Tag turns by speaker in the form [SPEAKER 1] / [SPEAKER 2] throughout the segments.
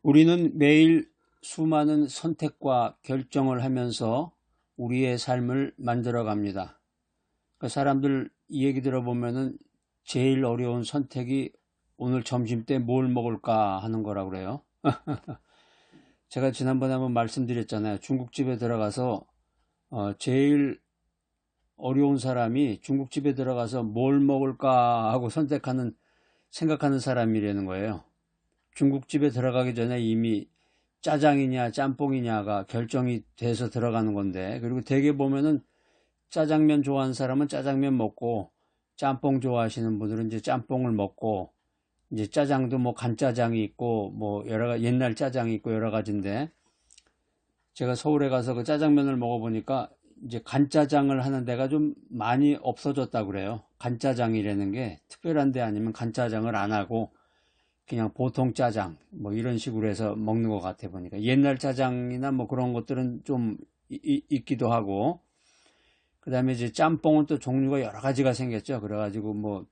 [SPEAKER 1] 우리는 매일 수많은 선택과 결정을 하면서 우리의 삶을 만들어 갑니다. 그 사람들 이 얘기 들어보면은 제일 어려운 선택이 오늘 점심 때 뭘 먹을까 하는 거라고 그래요. 제가 지난번에 한번 말씀드렸잖아요. 중국집에 들어가서 제일 어려운 사람이 중국집에 들어가서 뭘 먹을까 하고 생각하는 사람이라는 거예요. 중국집에 들어가기 전에 이미 짜장이냐 짬뽕이냐가 결정이 돼서 들어가는 건데, 그리고 대개 보면은 짜장면 좋아하는 사람은 짜장면 먹고, 짬뽕 좋아하시는 분들은 이제 짬뽕을 먹고, 이제 짜장도 뭐 간짜장이 있고 뭐 옛날 짜장이 있고 여러 가지인데, 제가 서울에 가서 그 짜장면을 먹어보니까 이제 간짜장을 하는 데가 좀 많이 없어졌다고 그래요. 간짜장이라는 게 특별한 데 아니면 간짜장을 안 하고 그냥 보통 짜장 뭐 이런 식으로 해서 먹는 것 같아 보니까, 옛날 짜장이나 뭐 그런 것들은 좀 있기도 하고, 그 다음에 이제 짬뽕은 또 종류가 여러 가지가 생겼죠. 그래가지고 뭐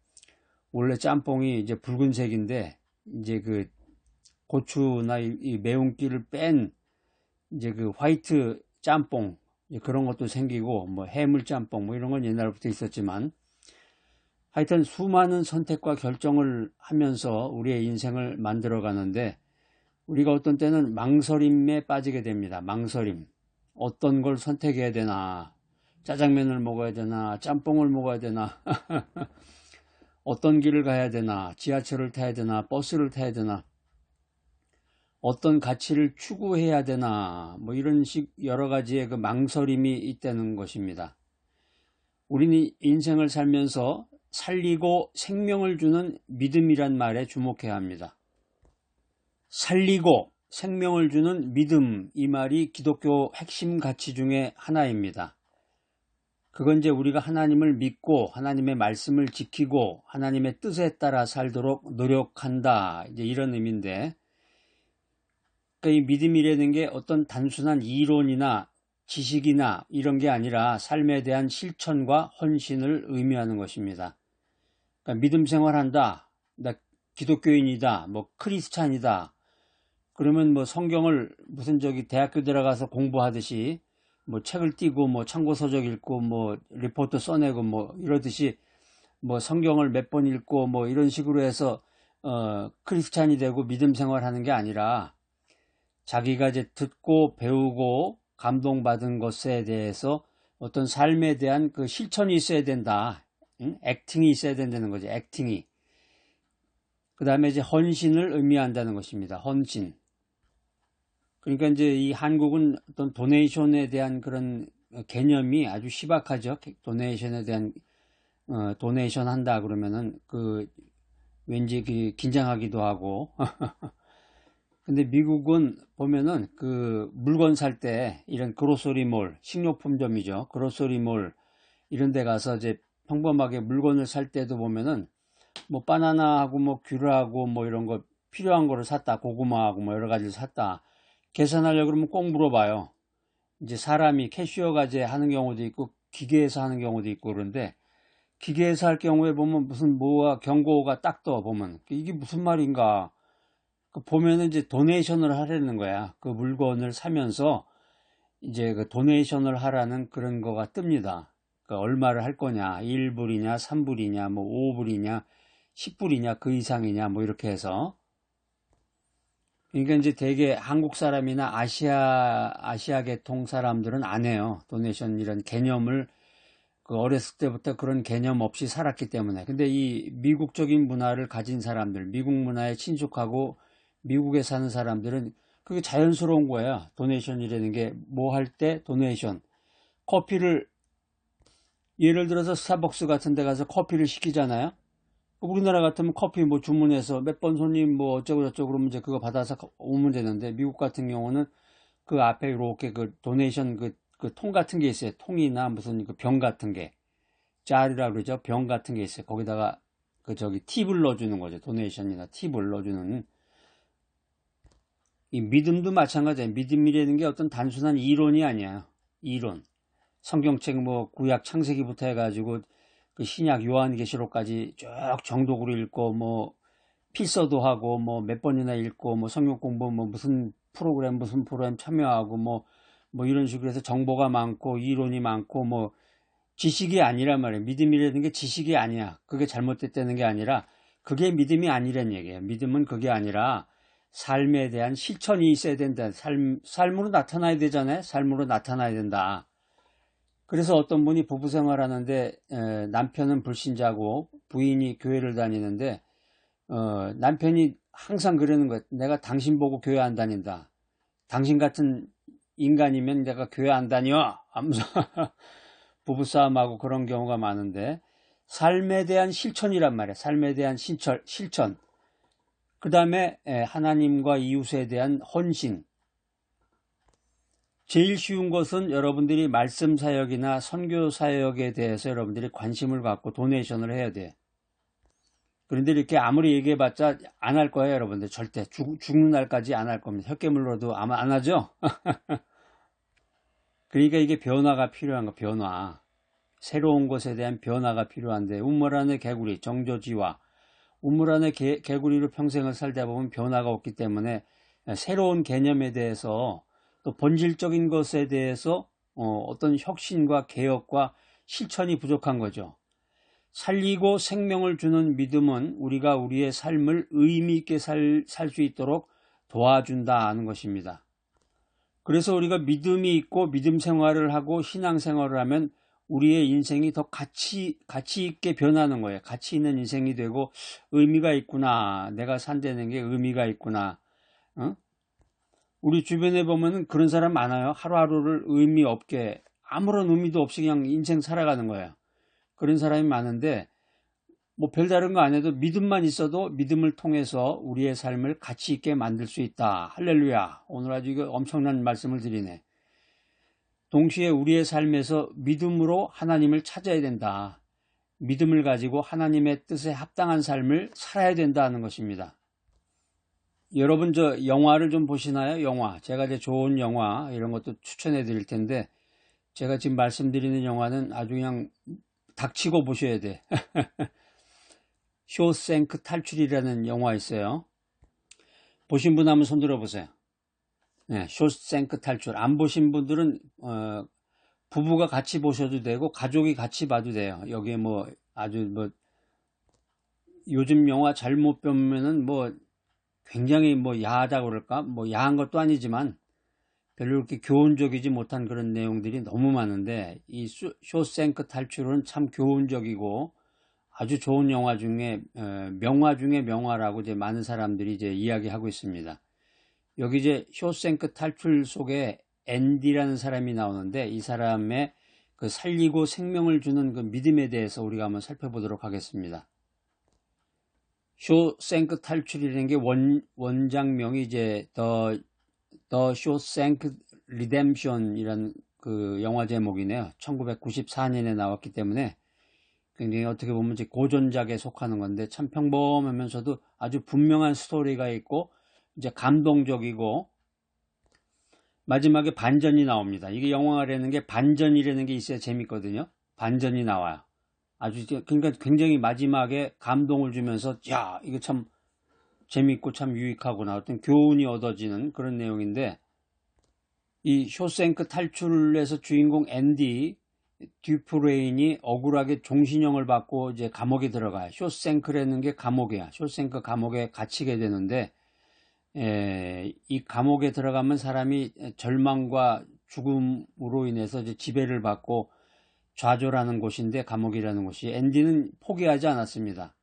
[SPEAKER 1] 원래 짬뽕이 이제 붉은색인데, 이제 그 고추나 이 매운기를 뺀 이제 그 화이트 짬뽕 그런 것도 생기고, 뭐 해물 짬뽕 뭐 이런 건 옛날부터 있었지만, 하여튼 수많은 선택과 결정을 하면서 우리의 인생을 만들어 가는데, 우리가 어떤 때는 망설임에 빠지게 됩니다. 망설임. 어떤 걸 선택해야 되나? 짜장면을 먹어야 되나? 짬뽕을 먹어야 되나? 어떤 길을 가야 되나? 지하철을 타야 되나? 버스를 타야 되나? 어떤 가치를 추구해야 되나? 뭐 이런 식 여러 가지의 그 망설임이 있다는 것입니다. 우리는 인생을 살면서 살리고 생명을 주는 믿음이란 말에 주목해야 합니다. 살리고 생명을 주는 믿음, 이 말이 기독교 핵심 가치 중에 하나입니다. 그건 이제 우리가 하나님을 믿고 하나님의 말씀을 지키고 하나님의 뜻에 따라 살도록 노력한다, 이제 이런 의미인데, 그러니까 이 믿음이라는 게 어떤 단순한 이론이나 지식이나 이런 게 아니라 삶에 대한 실천과 헌신을 의미하는 것입니다. 그러니까 믿음 생활한다, 나 기독교인이다, 뭐 크리스찬이다, 그러면 뭐 성경을 무슨 대학교 들어가서 공부하듯이 뭐 책을 띄고 뭐 참고 서적 읽고 뭐 리포트 써내고 뭐 이러듯이 뭐 성경을 몇 번 읽고 뭐 이런 식으로 해서 크리스찬이 되고 믿음 생활하는 게 아니라, 자기가 이제 듣고 배우고 감동받은 것에 대해서 어떤 삶에 대한 그 실천이 있어야 된다. 응? 액팅이 있어야 된다는 거죠. 액팅이. 그 다음에 이제 헌신을 의미한다는 것입니다. 헌신. 그러니까 이제 이 한국은 어떤 도네이션에 대한 그런 개념이 아주 희박하죠. 도네이션에 대한 도네이션 한다 그러면은 그 왠지 그 긴장하기도 하고. 근데 미국은 보면은 그 물건 살 때 이런 그로서리몰, 식료품점이죠. 그로서리몰 이런 데 가서 이제 평범하게 물건을 살 때도 보면은 뭐 바나나하고 뭐 귤하고 뭐 이런 거 필요한 거를 샀다. 고구마하고 뭐 여러 가지를 샀다. 계산하려고 그러면 꼭 물어봐요. 이제 사람이 캐시어가 이제 하는 경우도 있고 기계에서 하는 경우도 있고, 그런데 기계에서 할 경우에 보면 무슨 뭐가 경고가 딱 떠 보면 이게 무슨 말인가? 보면은 이제 도네이션을 하라는 거야. 그 물건을 사면서 이제 그 도네이션을 하라는 그런 거가 뜹니다. 그 얼마를 할 거냐, 1불이냐, 3불이냐, 뭐 5불이냐, 10불이냐, 그 이상이냐, 뭐 이렇게 해서. 그러니까 이제 대개 한국 사람이나 아시아 계통 사람들은 안 해요. 도네이션 이런 개념을 그 어렸을 때부터 그런 개념 없이 살았기 때문에. 근데 이 미국적인 문화를 가진 사람들, 미국 문화에 친숙하고 미국에 사는 사람들은 그게 자연스러운 거야. 도네이션이라는 게 뭐 할 때 도네이션. 커피를 예를 들어서 스타벅스 같은 데 가서 커피를 시키잖아요. 우리나라 같으면 커피 뭐 주문해서 몇 번 손님 뭐 어쩌고 저쩌고 그러면 이제 그거 받아서 오면 되는데, 미국 같은 경우는 그 앞에 이렇게 그 도네이션 그 통 같은 게 있어요. 통이나 무슨 그 병 같은 게. 짤이라 그러죠. 병 같은 게 있어요. 거기다가 그 팁을 넣어주는 거죠. 도네이션이나 팁을 넣어주는. 이 믿음도 마찬가지예요. 믿음이라는 게 어떤 단순한 이론이 아니에요. 이론. 성경책 뭐 구약 창세기부터 해가지고 그 신약 요한계시록까지 쭉 정독으로 읽고 뭐 필서도 하고 뭐 몇 번이나 읽고 뭐 성경 공부 뭐 무슨 프로그램 참여하고 뭐 이런 식으로 해서 정보가 많고 이론이 많고 뭐 지식이 아니란 말이에요. 믿음이라는 게 지식이 아니야. 그게 잘못됐다는 게 아니라 그게 믿음이 아니란 얘기예요. 믿음은 그게 아니라 삶에 대한 실천이 있어야 된다. 삶으로 나타나야 되잖아요. 삶으로 나타나야 된다. 그래서 어떤 분이 부부 생활하는데 남편은 불신자고 부인이 교회를 다니는데 남편이 항상 그러는 거예요. 내가 당신 보고 교회 안 다닌다. 당신 같은 인간이면 내가 교회 안 다녀. 하면서 부부싸움하고 그런 경우가 많은데 삶에 대한 실천이란 말이에요. 삶에 대한 실천. 그 다음에 하나님과 이웃에 대한 헌신. 제일 쉬운 것은 여러분들이 말씀 사역이나 선교 사역에 대해서 여러분들이 관심을 갖고 도네이션을 해야 돼. 그런데 이렇게 아무리 얘기해봤자 안 할 거예요, 여러분들. 절대. 죽는 날까지 안 할 겁니다. 혓개물로도 아마 안 하죠? 그러니까 이게 변화가 필요한 거, 변화. 새로운 것에 대한 변화가 필요한데, 우물 안의 개구리, 정조지와 우물 안의 개구리로 평생을 살다 보면 변화가 없기 때문에 새로운 개념에 대해서 또 본질적인 것에 대해서 어떤 혁신과 개혁과 실천이 부족한 거죠. 살리고 생명을 주는 믿음은 우리가 우리의 삶을 의미 있게 살 수 있도록 도와준다 하는 것입니다. 그래서 우리가 믿음이 있고 믿음 생활을 하고 신앙 생활을 하면 우리의 인생이 더 가치 있게 변하는 거예요. 가치 있는 인생이 되고 의미가 있구나. 내가 산다는 게 의미가 있구나. 우리 주변에 보면은 그런 사람 많아요. 하루하루를 의미 없게 아무런 의미도 없이 그냥 인생 살아가는 거예요. 그런 사람이 많은데 뭐 별다른 거 안 해도 믿음만 있어도 믿음을 통해서 우리의 삶을 가치 있게 만들 수 있다. 할렐루야. 오늘 아주 이거 엄청난 말씀을 드리네. 동시에 우리의 삶에서 믿음으로 하나님을 찾아야 된다. 믿음을 가지고 하나님의 뜻에 합당한 삶을 살아야 된다는 것입니다. 여러분 저 영화를 좀 보시나요? 영화. 제가 이제 좋은 영화 이런 것도 추천해 드릴 텐데 제가 지금 말씀드리는 영화는 아주 그냥 닥치고 보셔야 돼. 쇼생크 탈출이라는 영화 있어요. 보신 분 한번 손 들어보세요. 네, 쇼생크 탈출. 안 보신 분들은 부부가 같이 보셔도 되고 가족이 같이 봐도 돼요. 여기에 뭐 아주 뭐 요즘 영화 잘못 보면은 뭐 굉장히 뭐 야하다고 그럴까? 뭐 야한 것도 아니지만 별로 그렇게 교훈적이지 못한 그런 내용들이 너무 많은데 이 쇼생크 탈출은 참 교훈적이고 아주 좋은 영화 중에 명화 중에 명화라고 이제 많은 사람들이 이제 이야기하고 있습니다. 여기 이제 쇼생크 탈출 속에 앤디라는 사람이 나오는데 이 사람의 그 살리고 생명을 주는 그 믿음에 대해서 우리가 한번 살펴보도록 하겠습니다. 쇼생크 탈출이라는 게 원작명이 이제 The Shawshank Redemption이라는 그 영화 제목이네요. 1994년에 나왔기 때문에 굉장히 어떻게 보면 이제 고전작에 속하는 건데 참 평범하면서도 아주 분명한 스토리가 있고 이제 감동적이고 마지막에 반전이 나옵니다. 이게 영화라는 게 반전이라는 게 있어야 재밌거든요. 반전이 나와요. 아주 그러니까 굉장히 마지막에 감동을 주면서 야 이거 참 재밌고 참 유익하구나 어떤 교훈이 얻어지는 그런 내용인데 이 쇼생크 탈출에서 주인공 앤디 듀프레인이 억울하게 종신형을 받고 이제 감옥에 들어가요. 쇼생크라는 게 감옥이야. 쇼생크 감옥에 갇히게 되는데 이 감옥에 들어가면 사람이 절망과 죽음으로 인해서 이제 지배를 받고 좌절하는 곳인데 감옥이라는 곳이 앤디는 포기하지 않았습니다.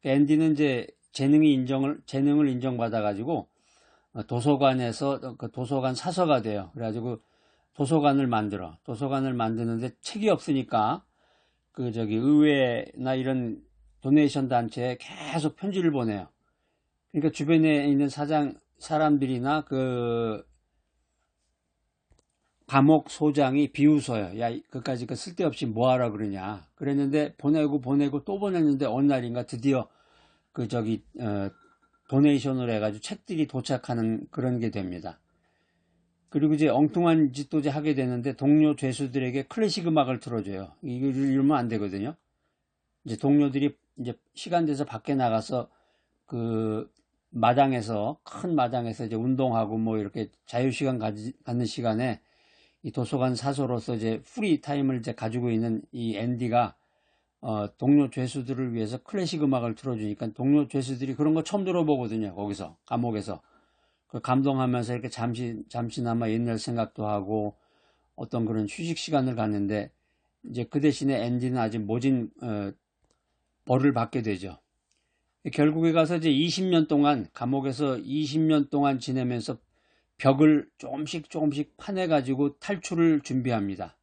[SPEAKER 1] 앤디는 이제 재능을 인정받아 가지고 도서관에서 그 도서관 사서가 돼요. 그래가지고 도서관을 만드는데 책이 없으니까 그 저기 의회나 이런 도네이션 단체에 계속 편지를 보내요. 그러니까 주변에 있는 사람들이나 그 감옥 소장이 비웃어요. 야, 그까지 그 쓸데없이 뭐하라 그러냐. 그랬는데 보내고 또 보냈는데 어느 날인가 드디어 그 저기 도네이션을 해가지고 책들이 도착하는 그런 게 됩니다. 그리고 이제 엉뚱한 짓도 이제 하게 되는데 동료 죄수들에게 클래식 음악을 틀어줘요. 이러면 안 되거든요. 이제 동료들이 이제 시간 돼서 밖에 나가서 그 마당에서, 큰 마당에서 이제 운동하고 뭐 이렇게 자유시간 갖는 시간에 이 도서관 사서로서 이제 프리 타임을 이제 가지고 있는 이 앤디가 동료 죄수들을 위해서 클래식 음악을 틀어주니까 동료 죄수들이 그런 거 처음 들어보거든요. 거기서, 감옥에서. 그 감동하면서 이렇게 잠시나마 옛날 생각도 하고 어떤 그런 휴식 시간을 갖는데, 이제 그 대신에 앤디는 아주 모진 벌을 받게 되죠. 결국에 가서 이제 20년 동안, 감옥에서 20년 동안 지내면서 벽을 조금씩 파내가지고 탈출을 준비합니다.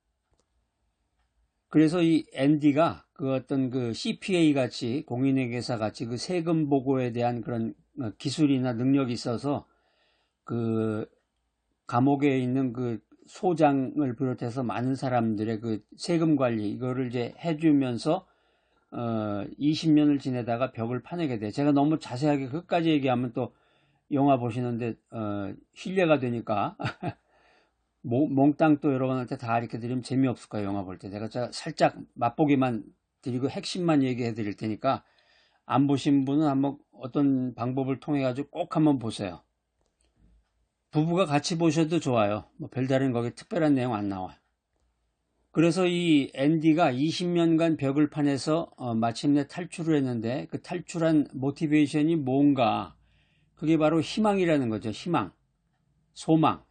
[SPEAKER 1] 그래서 이 앤디가 그 어떤 그 CPA 같이, 공인회계사 같이 그 세금 보고에 대한 그런 기술이나 능력이 있어서 그 감옥에 있는 그 소장을 비롯해서 많은 사람들의 그 세금 관리, 이거를 이제 해주면서 20년을 지내다가 벽을 파내게 돼. 제가 너무 자세하게 끝까지 얘기하면 또 영화 보시는데 신뢰가 되니까 몽땅 또 여러분한테 다 이렇게 드리면 재미없을 거예요. 영화 볼 때 제가 살짝 맛보기만 드리고 핵심만 얘기해 드릴 테니까 안 보신 분은 한번 어떤 방법을 통해 가지고 꼭 한번 보세요. 부부가 같이 보셔도 좋아요. 뭐 별다른 거기 특별한 내용 안 나와요. 그래서 이 앤디가 20년간 벽을 파내서 마침내 탈출을 했는데, 그 탈출한 모티베이션이 뭔가, 그게 바로 희망이라는 거죠. 희망, 소망,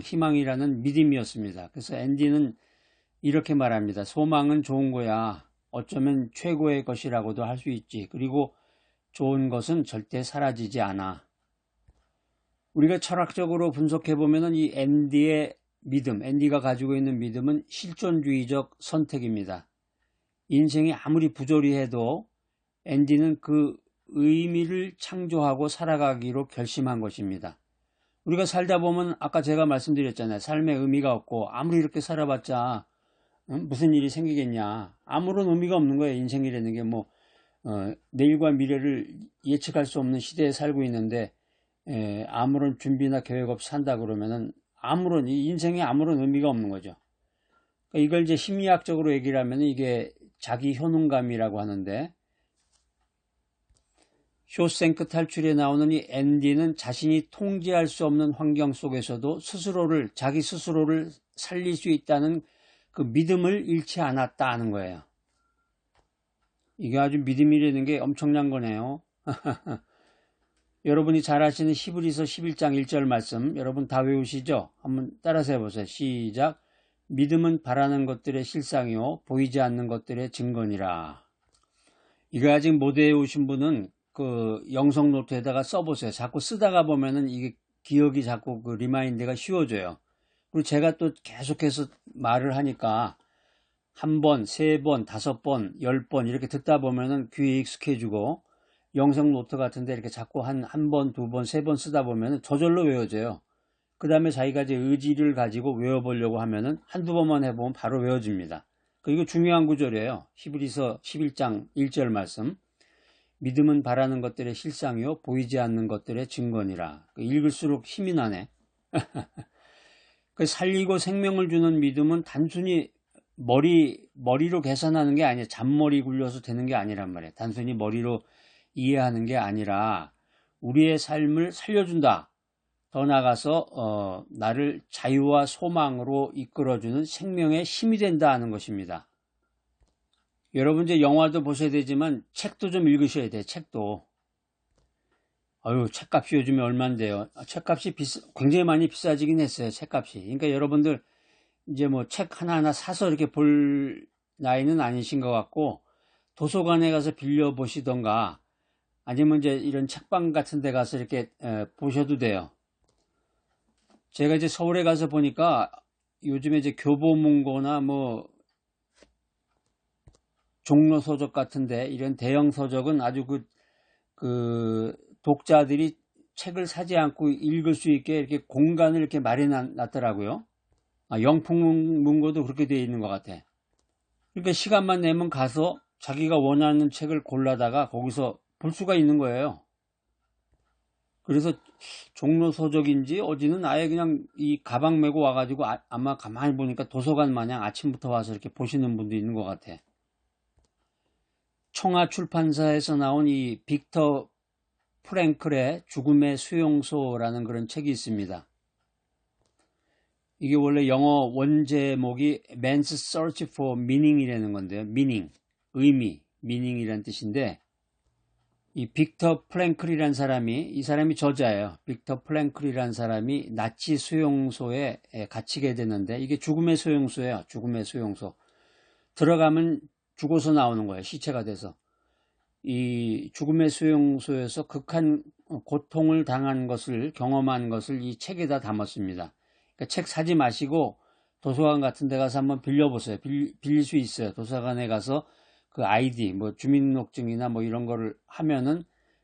[SPEAKER 1] 희망이라는 믿음이었습니다. 그래서 앤디는 이렇게 말합니다. 소망은 좋은 거야. 어쩌면 최고의 것이라고도 할 수 있지. 그리고 좋은 것은 절대 사라지지 않아. 우리가 철학적으로 분석해보면 이 앤디의 믿음, 앤디가 가지고 있는 믿음은 실존주의적 선택입니다. 인생이 아무리 부조리해도 앤디는 그 의미를 창조하고 살아가기로 결심한 것입니다. 우리가 살다 보면 아까 제가 말씀드렸잖아요. 삶에 의미가 없고 아무리 이렇게 살아봤자 무슨 일이 생기겠냐. 아무런 의미가 없는 거예요. 인생이라는 게 뭐 내일과 미래를 예측할 수 없는 시대에 살고 있는데 아무런 준비나 계획 없이 산다 그러면은 이 인생에 아무런 의미가 없는 거죠. 그러니까 이걸 이제 심리학적으로 얘기를 하면 이게 자기 효능감이라고 하는데, 쇼생크 탈출에 나오는 이 앤디는 자신이 통제할 수 없는 환경 속에서도 자기 스스로를 살릴 수 있다는 그 믿음을 잃지 않았다 하는 거예요. 이게 아주 믿음이라는 게 엄청난 거네요. 여러분이 잘 아시는 히브리서 11장 1절 말씀 여러분 다 외우시죠? 한번 따라서 해보세요. 시작. 믿음은 바라는 것들의 실상이요 보이지 않는 것들의 증거니라. 이거 아직 못 외우신 분은 그 영성 노트에다가 써보세요. 자꾸 쓰다가 보면은 이게 기억이 자꾸 그 리마인드가 쉬워져요. 그리고 제가 또 계속해서 말을 하니까 한 번, 세 번, 5번, 10번 이렇게 듣다 보면은 귀에 익숙해지고, 영성 노트 같은데 이렇게 자꾸 한 번, 2번, 3번 쓰다 보면은 저절로 외워져요. 그 다음에 자기가 이제 의지를 가지고 외워보려고 하면은 한두 번만 해보면 바로 외워집니다. 그리고 중요한 구절이에요. 히브리서 11장 1절 말씀. 믿음은 바라는 것들의 실상이요 보이지 않는 것들의 증거니라. 읽을수록 힘이 나네. 살리고 생명을 주는 믿음은 단순히 머리로 계산하는 게 아니에요. 잔머리 굴려서 되는 게 아니란 말이에요. 단순히 머리로 이해하는 게 아니라 우리의 삶을 살려준다. 더 나아가서 나를 자유와 소망으로 이끌어주는 생명의 힘이 된다 하는 것입니다. 여러분 이제 영화도 보셔야 되지만 책도 좀 읽으셔야 돼요. 책도. 책값이 요즘에 얼마인데요. 책값이 굉장히 많이 비싸지긴 했어요. 책값이. 그러니까 여러분들 이제 뭐 책 하나하나 사서 이렇게 볼 나이는 아니신 것 같고, 도서관에 가서 빌려 보시던가 아니면 이제 이런 책방 같은 데 가서 이렇게 보셔도 돼요. 제가 이제 서울에 가서 보니까 요즘에 이제 교보문고나 뭐 종로 서적 같은데 이런 대형 서적은 아주 그 독자들이 책을 사지 않고 읽을 수 있게 이렇게 공간을 이렇게 마련해 놨더라고요. 영풍문고도 그렇게 되어 있는 것 같아. 그러니까 시간만 내면 가서 자기가 원하는 책을 골라다가 거기서 볼 수가 있는 거예요. 그래서 종로 서적인지 어디는 아예 그냥 이 가방 메고 와가지고 아마 가만히 보니까 도서관 마냥 아침부터 와서 이렇게 보시는 분도 있는 것 같아. 청아 출판사에서 나온 이 빅터 프랭클의 죽음의 수용소라는 그런 책이 있습니다. 이게 원래 영어 원제목이 Man's Search for Meaning이라는 건데요. Meaning, 의미, meaning이라는 뜻인데, 이 빅터 프랭클이라는 사람이, 이 사람이 저자예요. 빅터 프랭클이라는 사람이 나치 수용소에 갇히게 되는데, 이게 죽음의 수용소예요. 죽음의 수용소. 들어가면 죽어서 나오는 거예요. 시체가 돼서. 이 죽음의 수용소에서 극한 고통을 당한 것을, 경험한 것을 이 책에다 담았습니다. 그러니까 책 사지 마시고 도서관 같은 데 가서 한번 빌려보세요. 빌릴 수 있어요. 도서관에 가서 그 아이디, 뭐 주민등록증이나 뭐 이런 거를 하면은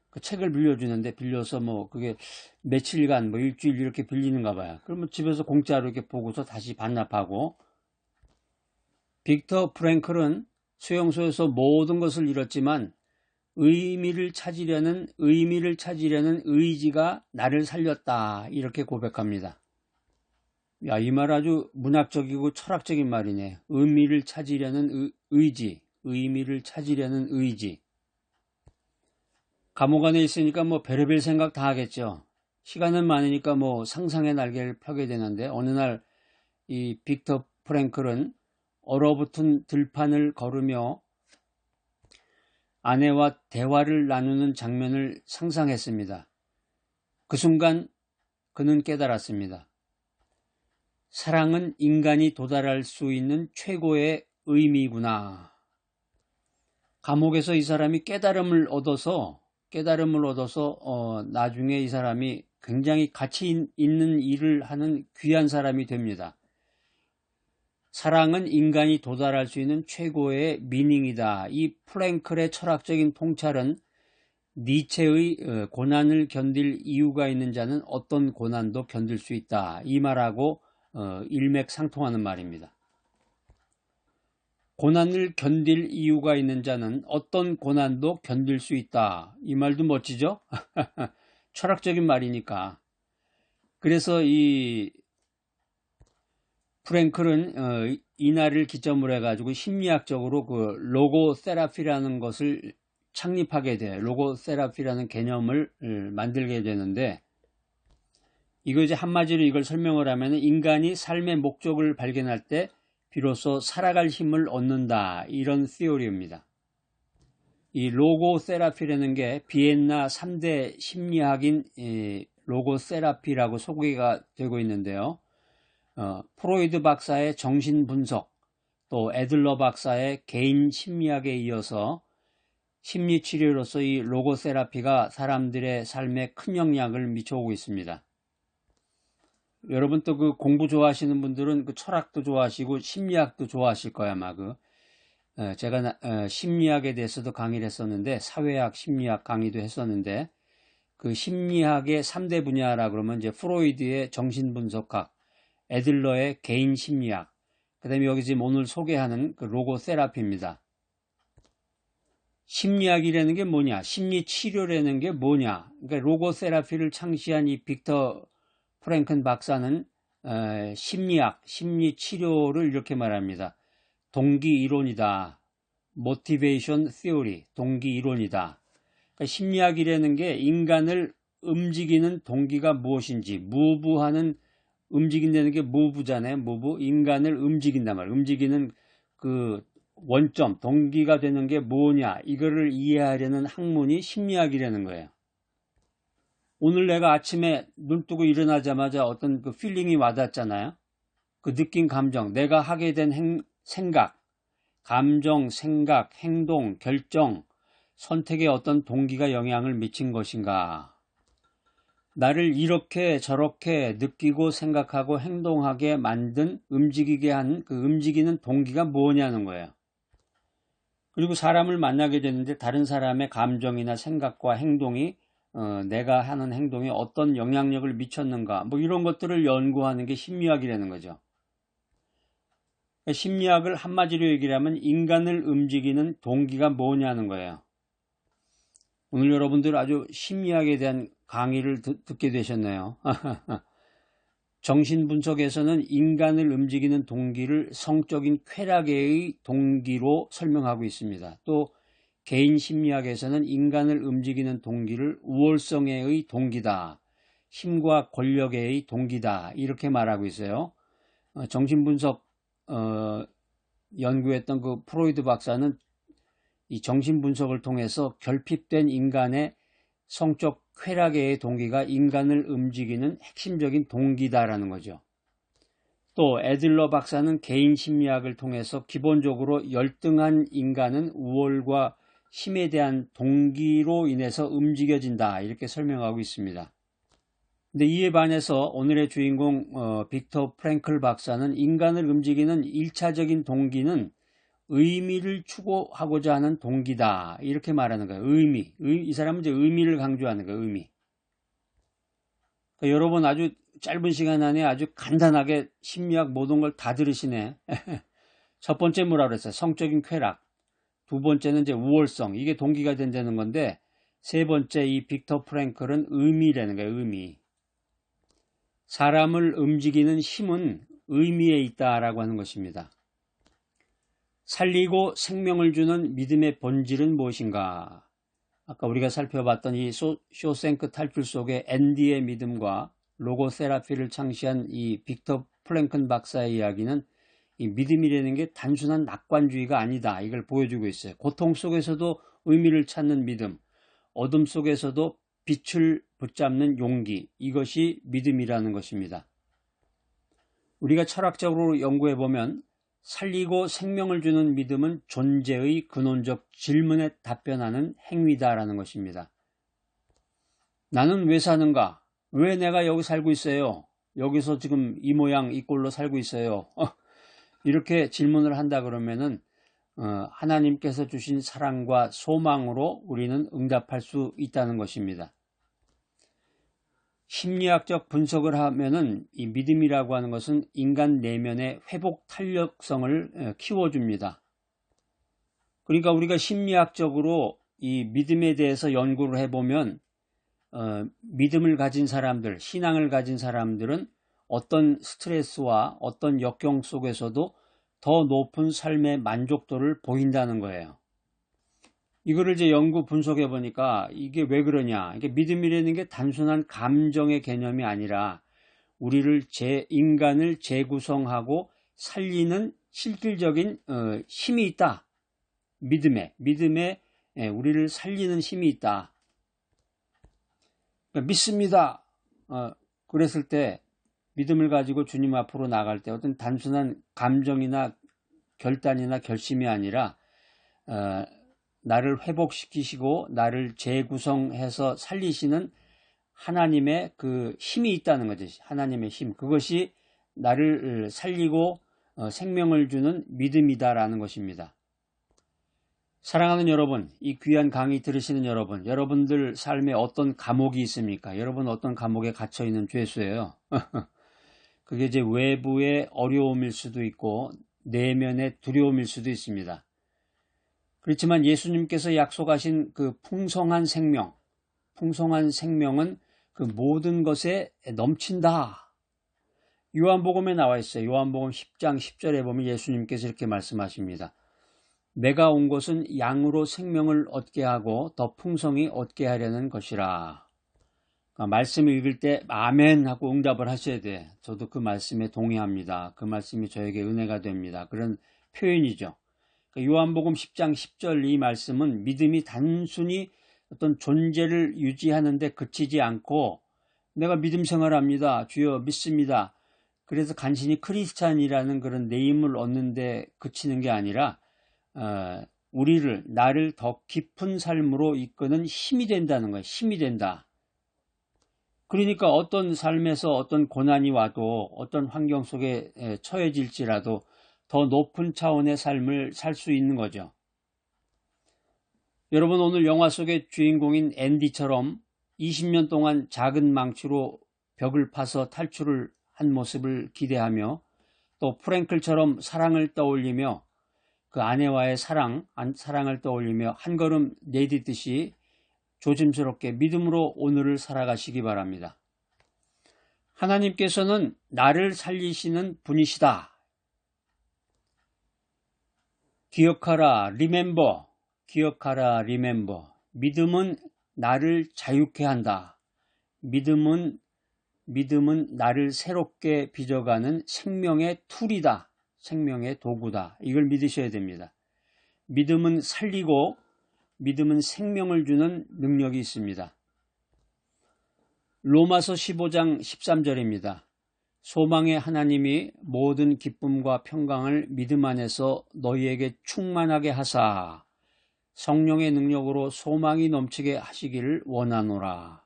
[SPEAKER 1] 그 책을 빌려주는데, 빌려서 뭐 그게 며칠간, 뭐 일주일 이렇게 빌리는가 봐요. 그러면 집에서 공짜로 이렇게 보고서 다시 반납하고. 빅터 프랭클은 수용소에서 모든 것을 잃었지만 의미를 찾으려는 의지가 나를 살렸다, 이렇게 고백합니다. 야, 이 말 아주 문학적이고 철학적인 말이네. 의미를 찾으려는 의지, 의미를 찾으려는 의지. 감옥 안에 있으니까 뭐 별의별 생각 다 하겠죠. 시간은 많으니까 뭐 상상의 날개를 펴게 되는데, 어느 날 이 빅터 프랭클은 얼어붙은 들판을 걸으며 아내와 대화를 나누는 장면을 상상했습니다. 그 순간 그는 깨달았습니다. 사랑은 인간이 도달할 수 있는 최고의 의미구나. 감옥에서 이 사람이 깨달음을 얻어서 나중에 이 사람이 굉장히 가치 있는 일을 하는 귀한 사람이 됩니다. 사랑은 인간이 도달할 수 있는 최고의 미닝이다. 이 프랭클의 철학적인 통찰은 니체의 고난을 견딜 이유가 있는 자는 어떤 고난도 견딜 수 있다, 이 말하고 일맥상통하는 말입니다. 고난을 견딜 이유가 있는 자는 어떤 고난도 견딜 수 있다. 이 말도 멋지죠? 철학적인 말이니까. 그래서 이 프랭클은 이날을 기점으로 해가지고 심리학적으로 그 로고 세라피라는 것을 창립하게 돼요. 로고 세라피라는 개념을 만들게 되는데, 이거 이제 한마디로 이걸 설명을 하면, 인간이 삶의 목적을 발견할 때 비로소 살아갈 힘을 얻는다, 이런 시오리입니다. 이 로고 세라피라는 게 비엔나 3대 심리학인 로고 세라피라고 소개가 되고 있는데요. 프로이드 박사의 정신분석, 또 애들러 박사의 개인 심리학에 이어서 심리치료로서 이 로고세라피가 사람들의 삶에 큰 영향을 미쳐오고 있습니다. 여러분 또 그 공부 좋아하시는 분들은 그 철학도 좋아하시고 심리학도 좋아하실 거야, 아마. 제가 심리학에 대해서도 강의를 했었는데, 사회학, 심리학 강의도 했었는데, 그 심리학의 3대 분야라 그러면 이제 프로이드의 정신분석학, 애들러의 개인 심리학, 그 다음에 여기 지금 오늘 소개하는 그 로고세라피입니다. 심리학이라는 게 뭐냐, 심리치료라는 게 뭐냐. 그러니까 로고세라피를 창시한 이 빅터 프랭큰 박사는 심리학, 심리치료를 이렇게 말합니다. 동기이론이다. 모티베이션 시오리, 동기이론이다. 그러니까 심리학이라는 게 인간을 움직이는 동기가 무엇인지, 무브하는, 움직인다는 게 무브잖아요. 무브, 인간을 움직인단 말이에요. 움직이는 그 원점, 동기가 되는 게 뭐냐, 이거를 이해하려는 학문이 심리학이라는 거예요. 오늘 내가 아침에 눈 뜨고 일어나자마자 어떤 그 필링이 와닿잖아요. 그 느낀 감정, 내가 하게 된 생각, 감정, 생각, 행동, 결정, 선택에 어떤 동기가 영향을 미친 것인가. 나를 이렇게 저렇게 느끼고 생각하고 행동하게 만든, 움직이게 한 그 움직이는 동기가 뭐냐는 거예요. 그리고 사람을 만나게 되는데 다른 사람의 감정이나 생각과 행동이 내가 하는 행동에 어떤 영향력을 미쳤는가, 뭐 이런 것들을 연구하는 게 심리학이라는 거죠. 심리학을 한마디로 얘기를 하면 인간을 움직이는 동기가 뭐냐는 거예요. 오늘 여러분들 아주 심리학에 대한 강의를 듣게 되셨네요. 정신분석에서는 인간을 움직이는 동기를 성적인 쾌락의 동기로 설명하고 있습니다. 또 개인 심리학에서는 인간을 움직이는 동기를 우월성애의 동기다, 힘과 권력의 동기다 이렇게 말하고 있어요. 정신분석 연구했던 그 프로이드 박사는 이 정신분석을 통해서 결핍된 인간의 성적 쾌락의 동기가 인간을 움직이는 핵심적인 동기다라는 거죠. 또 애들러 박사는 개인 심리학을 통해서 기본적으로 열등한 인간은 우월과 힘에 대한 동기로 인해서 움직여진다 이렇게 설명하고 있습니다. 근데 이에 반해서 오늘의 주인공 빅터 프랭클 박사는 인간을 움직이는 1차적인 동기는 의미를 추구하고자 하는 동기다 이렇게 말하는 거예요. 이 사람은 이제 의미를 강조하는 거예요. 의미. 그러니까 여러분 아주 짧은 시간 안에 아주 간단하게 심리학 모든 걸 다 들으시네. 첫 번째 뭐라 그랬어요? 성적인 쾌락. 두 번째는 이제 우월성. 이게 동기가 된다는 건데, 세 번째 이 빅터 프랭클은 의미라는 거예요. 의미. 사람을 움직이는 힘은 의미에 있다라고 하는 것입니다. 살리고 생명을 주는 믿음의 본질은 무엇인가? 아까 우리가 살펴봤던 이 쇼생크 탈출 속의 앤디의 믿음과 로고세라피를 창시한 이 빅터 프랭클 박사의 이야기는 이 믿음이라는 게 단순한 낙관주의가 아니다. 이걸 보여주고 있어요. 고통 속에서도 의미를 찾는 믿음, 어둠 속에서도 빛을 붙잡는 용기, 이것이 믿음이라는 것입니다. 우리가 철학적으로 연구해보면 살리고 생명을 주는 믿음은 존재의 근원적 질문에 답변하는 행위다라는 것입니다. 나는 왜 사는가? 왜 내가 여기 살고 있어요? 여기서 지금 이 모양 이 꼴로 살고 있어요. 이렇게 질문을 한다 그러면은 하나님께서 주신 사랑과 소망으로 우리는 응답할 수 있다는 것입니다. 심리학적 분석을 하면은 이 믿음이라고 하는 것은 인간 내면의 회복 탄력성을 키워줍니다. 그러니까 우리가 심리학적으로 이 믿음에 대해서 연구를 해보면 믿음을 가진 사람들, 신앙을 가진 사람들은 어떤 스트레스와 어떤 역경 속에서도 더 높은 삶의 만족도를 보인다는 거예요. 이거를 이제 연구 분석해 보니까 이게 왜 그러냐. 이게 믿음이라는 게 단순한 감정의 개념이 아니라 우리를 인간을 재구성하고 살리는 실질적인 힘이 있다. 믿음에 우리를 살리는 힘이 있다. 그러니까 믿습니다. 그랬을 때 믿음을 가지고 주님 앞으로 나갈 때 어떤 단순한 감정이나 결단이나 결심이 아니라 나를 회복시키시고 나를 재구성해서 살리시는 하나님의 그 힘이 있다는 거죠. 하나님의 힘. 그것이 나를 살리고 생명을 주는 믿음이다라는 것입니다. 사랑하는 여러분, 이 귀한 강의 들으시는 여러분, 여러분들 삶에 어떤 감옥이 있습니까? 여러분 어떤 감옥에 갇혀있는 죄수예요. 그게 이제 외부의 어려움일 수도 있고 내면의 두려움일 수도 있습니다. 그렇지만 예수님께서 약속하신 그 풍성한 생명은 그 모든 것에 넘친다. 요한복음에 나와 있어요. 요한복음 10장 10절에 보면 예수님께서 이렇게 말씀하십니다. 내가 온 것은 양으로 생명을 얻게 하고 더 풍성히 얻게 하려는 것이라. 그러니까 말씀을 읽을 때 아멘 하고 응답을 하셔야 돼. 저도 그 말씀에 동의합니다. 그 말씀이 저에게 은혜가 됩니다. 그런 표현이죠. 요한복음 10장 10절 이 말씀은 믿음이 단순히 어떤 존재를 유지하는데 그치지 않고 내가 믿음 생활합니다. 주여 믿습니다. 그래서 간신히 크리스찬이라는 그런 네임을 얻는데 그치는 게 아니라 나를 더 깊은 삶으로 이끄는 힘이 된다는 거예요. 힘이 된다. 그러니까 어떤 삶에서 어떤 고난이 와도 어떤 환경 속에 처해질지라도 더 높은 차원의 삶을 살 수 있는 거죠. 여러분 오늘 영화 속의 주인공인 앤디처럼 20년 동안 작은 망치로 벽을 파서 탈출을 한 모습을 기대하며 또 프랭클처럼 사랑을 떠올리며 그 아내와의 사랑을 떠올리며 한 걸음 내딛듯이 조심스럽게 믿음으로 오늘을 살아가시기 바랍니다. 하나님께서는 나를 살리시는 분이시다. 기억하라, remember, 기억하라, remember. 믿음은 나를 자유케 한다. 믿음은 나를 새롭게 빚어가는 생명의 툴이다. 생명의 도구다. 이걸 믿으셔야 됩니다. 믿음은 살리고 믿음은 생명을 주는 능력이 있습니다. 로마서 15장 13절입니다. 소망의 하나님이 모든 기쁨과 평강을 믿음 안에서 너희에게 충만하게 하사 성령의 능력으로 소망이 넘치게 하시기를 원하노라.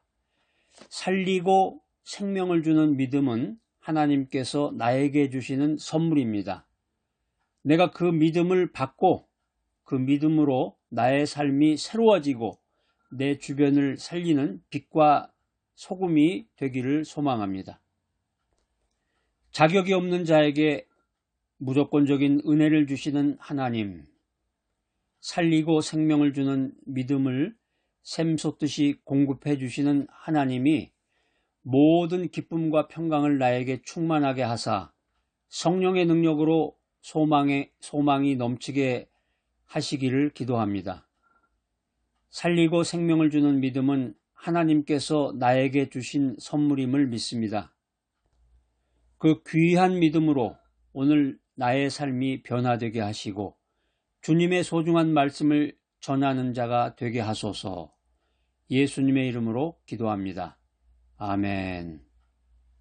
[SPEAKER 1] 살리고 생명을 주는 믿음은 하나님께서 나에게 주시는 선물입니다. 내가 그 믿음을 받고 그 믿음으로 나의 삶이 새로워지고 내 주변을 살리는 빛과 소금이 되기를 소망합니다. 자격이 없는 자에게 무조건적인 은혜를 주시는 하나님, 살리고 생명을 주는 믿음을 샘솟듯이 공급해 주시는 하나님이 모든 기쁨과 평강을 나에게 충만하게 하사 성령의 능력으로 소망이 넘치게 하시기를 기도합니다. 살리고 생명을 주는 믿음은 하나님께서 나에게 주신 선물임을 믿습니다. 그 귀한 믿음으로 오늘 나의 삶이 변화되게 하시고 주님의 소중한 말씀을 전하는 자가 되게 하소서. 예수님의 이름으로 기도합니다. 아멘.